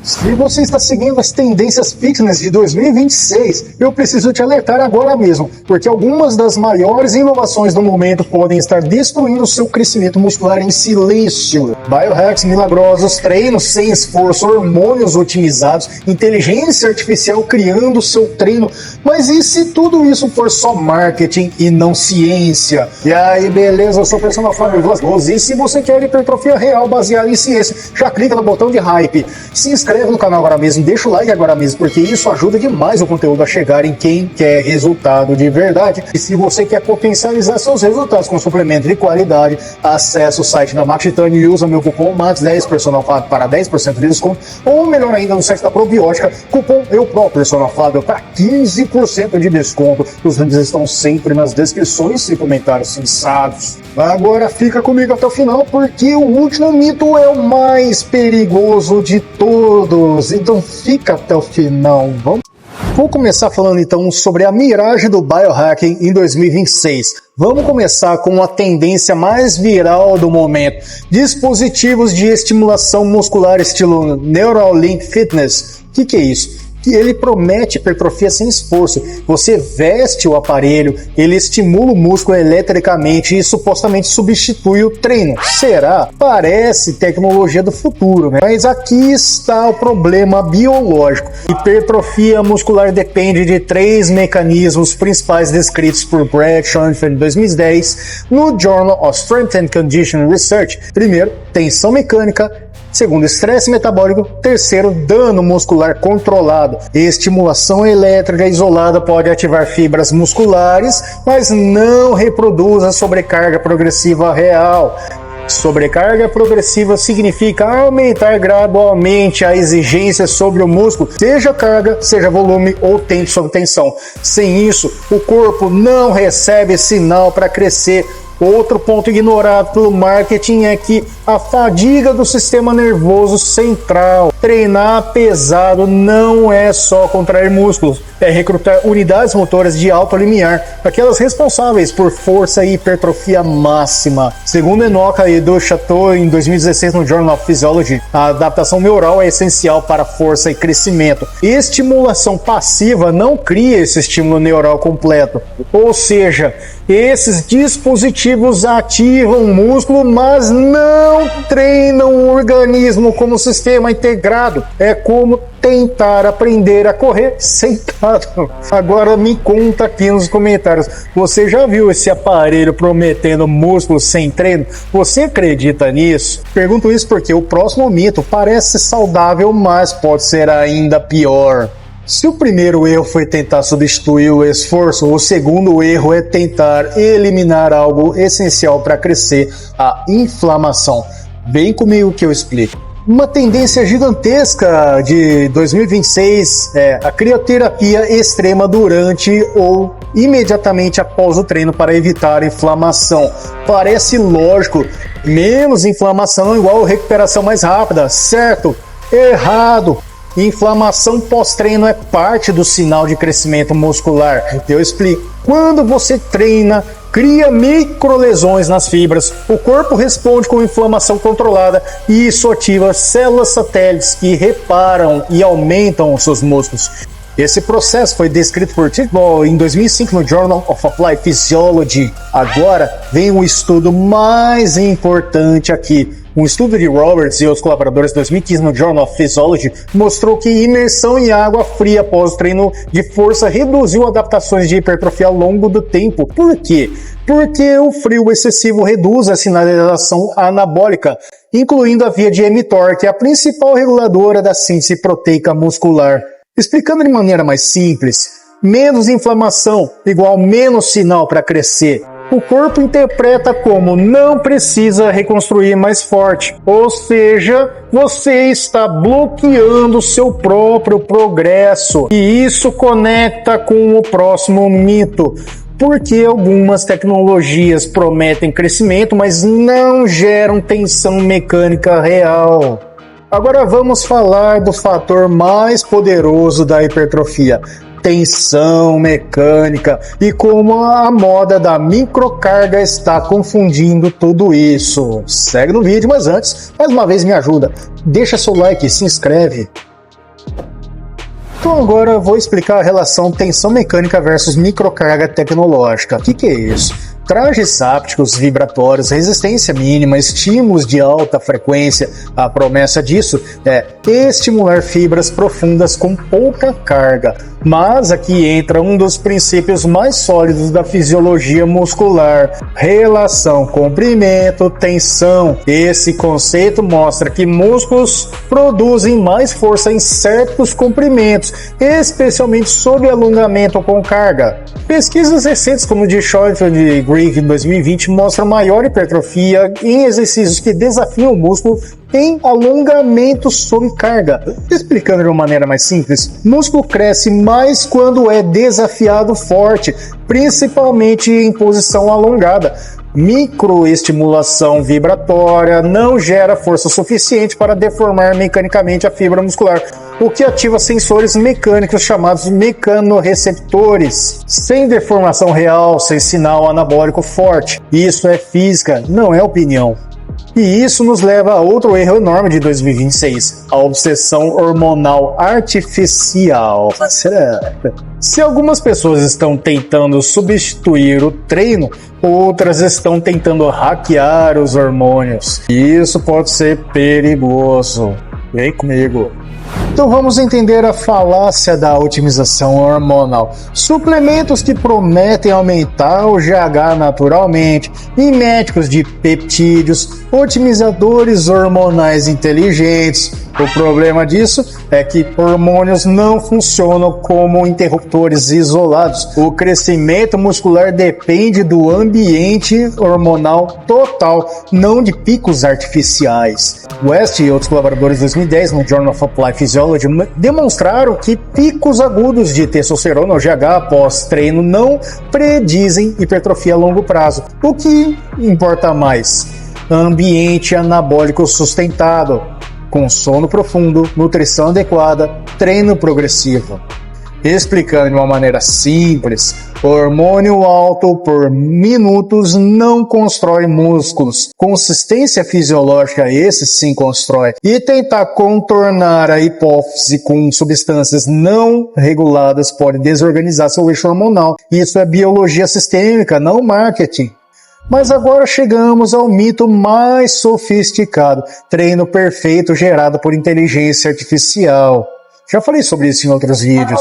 Se você está seguindo as tendências fitness de 2026, eu preciso te alertar agora mesmo, porque algumas das maiores inovações do momento podem estar destruindo o seu crescimento muscular em silêncio. Biohacks milagrosos, treinos sem esforço, hormônios otimizados, inteligência artificial criando o seu treino. Mas e se tudo isso for só marketing e não ciência? E aí, beleza? Eu sou o personal Fábio Vilas Boas, e se você quer hipertrofia real baseada em ciência, já clica no botão de hype. Se inscreve no canal agora mesmo, deixa o like agora mesmo, porque isso ajuda demais o conteúdo a chegar em quem quer resultado de verdade. E se você quer potencializar seus resultados com suplemento de qualidade, acesse o site da Max Titânio e usa meu cupom MAX10 Personal Fábio para 10% de desconto, ou melhor ainda, no site da Probiótica, cupom EUPRO Personal Fábio para 15% de desconto. Os links estão sempre nas descrições e comentários fixados. Agora fica comigo até o final, porque o último mito é o mais perigoso de todos. Então fica até o final. Vou começar falando então sobre a miragem do biohacking em 2026. Vamos começar com a tendência mais viral do momento. Dispositivos de estimulação muscular estilo Neuralink Fitness. O que é isso? Ele promete hipertrofia sem esforço. Você veste o aparelho, ele estimula o músculo eletricamente e supostamente substitui o treino. Será? Parece tecnologia do futuro, né? Mas aqui está o problema biológico. Hipertrofia muscular depende de 3 mecanismos principais descritos por Greg Schoenfeld em 2010 no Journal of Strength and Conditioning Research. Primeiro, tensão mecânica. Segundo, estresse metabólico. Terceiro, dano muscular controlado. Estimulação elétrica isolada pode ativar fibras musculares, mas não reproduz a sobrecarga progressiva real. Sobrecarga progressiva significa aumentar gradualmente a exigência sobre o músculo, seja carga, seja volume ou tempo sob tensão. Sem isso, o corpo não recebe sinal para crescer. Outro ponto ignorado pelo marketing é que a fadiga do sistema nervoso central. Treinar pesado não é só contrair músculos, é recrutar unidades motoras de alto limiar, aquelas responsáveis por força e hipertrofia máxima. Segundo Enoka e do Chateau em 2016 no Journal of Physiology, a adaptação neural é essencial para força e crescimento. Estimulação passiva não cria esse estímulo neural completo, ou seja, esses dispositivos ativam o músculo, mas não treinam o organismo como sistema integrado. É como tentar aprender a correr sentado. Agora me conta aqui nos comentários, você já viu esse aparelho prometendo músculo sem treino? Você acredita nisso? Pergunto isso porque o próximo mito parece saudável, mas pode ser ainda pior. Se o primeiro erro foi tentar substituir o esforço, o segundo erro é tentar eliminar algo essencial para crescer, a inflamação. Vem comigo que eu explico. Uma tendência gigantesca de 2026 é a crioterapia extrema durante ou imediatamente após o treino para evitar inflamação. Parece lógico, menos inflamação igual recuperação mais rápida, certo? Errado! Inflamação pós-treino é parte do sinal de crescimento muscular. Eu explico. Quando você treina, cria microlesões nas fibras, o corpo responde com inflamação controlada e isso ativa células satélites que reparam e aumentam os seus músculos. Esse processo foi descrito por Tidball em 2005 no Journal of Applied Physiology. Agora vem um estudo mais importante aqui. Um estudo de Roberts e outros colaboradores em 2015 no Journal of Physiology mostrou que imersão em água fria após o treino de força reduziu adaptações de hipertrofia ao longo do tempo. Por quê? Porque o frio excessivo reduz a sinalização anabólica, incluindo a via de mTOR, que é a principal reguladora da síntese proteica muscular. Explicando de maneira mais simples, menos inflamação igual menos sinal para crescer. O corpo interpreta como não precisa reconstruir mais forte, ou seja, você está bloqueando o seu próprio progresso. E isso conecta com o próximo mito. Porque algumas tecnologias prometem crescimento, mas não geram tensão mecânica real. Agora vamos falar do fator mais poderoso da hipertrofia. Tensão mecânica e como a moda da microcarga está confundindo tudo isso. Segue no vídeo, mas antes, mais uma vez me ajuda. Deixa seu like, se inscreve. Então agora eu vou explicar a relação tensão mecânica versus microcarga tecnológica. O que é isso? Trajes ápticos, vibratórios, resistência mínima, estímulos de alta frequência. A promessa disso é estimular fibras profundas com pouca carga. Mas aqui entra um dos princípios mais sólidos da fisiologia muscular: relação comprimento-tensão. Esse conceito mostra que músculos produzem mais força em certos comprimentos, especialmente sob alongamento com carga. Pesquisas recentes como de Schoenfeld e Grieg em 2020 mostram maior hipertrofia em exercícios que desafiam o músculo em alongamento sob carga. Explicando de uma maneira mais simples, músculo cresce mais quando é desafiado forte, principalmente em posição alongada. Microestimulação vibratória não gera força suficiente para deformar mecanicamente a fibra muscular, o que ativa sensores mecânicos chamados mecanorreceptores, sem deformação real, sem sinal anabólico forte. Isso é física, não é opinião. E isso nos leva a outro erro enorme de 2026, a obsessão hormonal artificial. Será? Se algumas pessoas estão tentando substituir o treino, outras estão tentando hackear os hormônios. Isso pode ser perigoso. Vem comigo. Então vamos entender a falácia da otimização hormonal. Suplementos que prometem aumentar o GH naturalmente, miméticos de peptídeos, otimizadores hormonais inteligentes. O problema disso é que hormônios não funcionam como interruptores isolados. O crescimento muscular depende do ambiente hormonal total, não de picos artificiais. West e outros colaboradores em 2010 no Journal of Applied Physiology demonstraram que picos agudos de testosterona ou GH após treino não predizem hipertrofia a longo prazo. O que importa mais? Ambiente anabólico sustentado, com sono profundo, nutrição adequada, treino progressivo. Explicando de uma maneira simples, hormônio alto por minutos não constrói músculos. Consistência fisiológica, esse sim constrói. E tentar contornar a hipófise com substâncias não reguladas pode desorganizar seu eixo hormonal. Isso é biologia sistêmica, não marketing. Mas agora chegamos ao mito mais sofisticado: treino perfeito gerado por inteligência artificial. Já falei sobre isso em outros vídeos.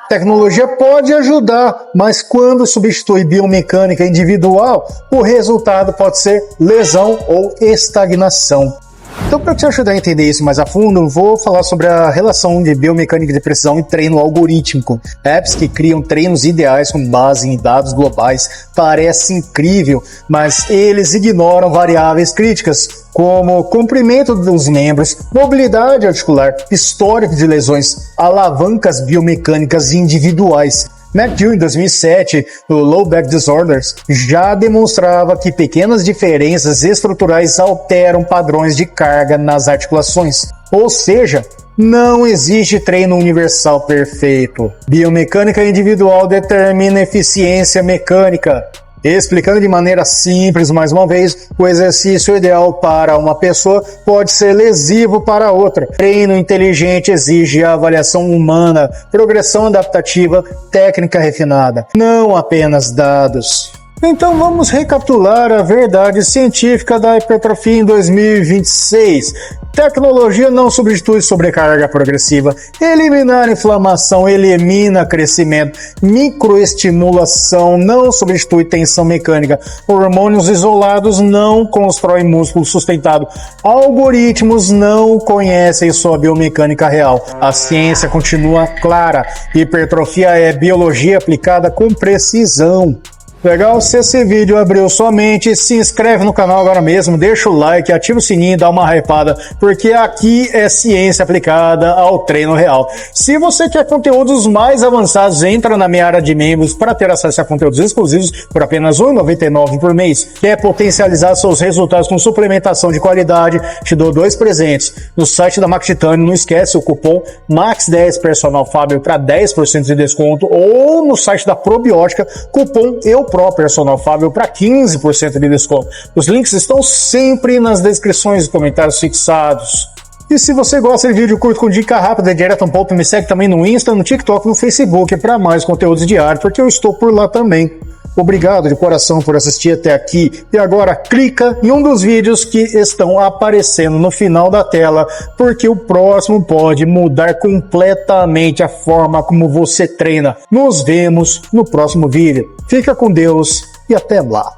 Tecnologia pode ajudar, mas quando substitui biomecânica individual, o resultado pode ser lesão ou estagnação. Então, para te ajudar a entender isso mais a fundo, vou falar sobre a relação de biomecânica de precisão e treino algorítmico. Apps que criam treinos ideais com base em dados globais parece incrível, mas eles ignoram variáveis críticas, como comprimento dos membros, mobilidade articular, histórico de lesões, alavancas biomecânicas individuais. McGill, em 2007, no Low Back Disorders, já demonstrava que pequenas diferenças estruturais alteram padrões de carga nas articulações. Ou seja, não existe treino universal perfeito. Biomecânica individual determina eficiência mecânica. Explicando de maneira simples, mais uma vez, o exercício ideal para uma pessoa pode ser lesivo para outra. Treino inteligente exige avaliação humana, progressão adaptativa, técnica refinada, não apenas dados. Então vamos recapitular a verdade científica da hipertrofia em 2026. Tecnologia não substitui sobrecarga progressiva. Eliminar inflamação elimina crescimento. Microestimulação não substitui tensão mecânica. Hormônios isolados não constroem músculo sustentado. Algoritmos não conhecem sua biomecânica real. A ciência continua clara. Hipertrofia é biologia aplicada com precisão. Legal? Se esse vídeo abriu sua mente, se inscreve no canal agora mesmo, deixa o like, ativa o sininho, dá uma hypada, porque aqui é ciência aplicada ao treino real. Se você quer conteúdos mais avançados, entra na minha área de membros para ter acesso a conteúdos exclusivos por apenas R$ 1,99 por mês. Quer potencializar seus resultados com suplementação de qualidade? Te dou 2 presentes. No site da Max Titânio, não esquece o cupom MAX10 Personal Fábio para 10% de desconto, ou no site da Probiótica, cupom Personal Fábio para 15% de desconto. Os links estão sempre nas descrições e comentários fixados. E se você gosta de vídeo curto com dica rápida, direto ao ponto, me segue também no Insta, no TikTok, no Facebook para mais conteúdos diários, porque eu estou por lá também. Obrigado de coração por assistir até aqui. E agora clica em um dos vídeos que estão aparecendo no final da tela, porque o próximo pode mudar completamente a forma como você treina. Nos vemos no próximo vídeo. Fica com Deus e até lá.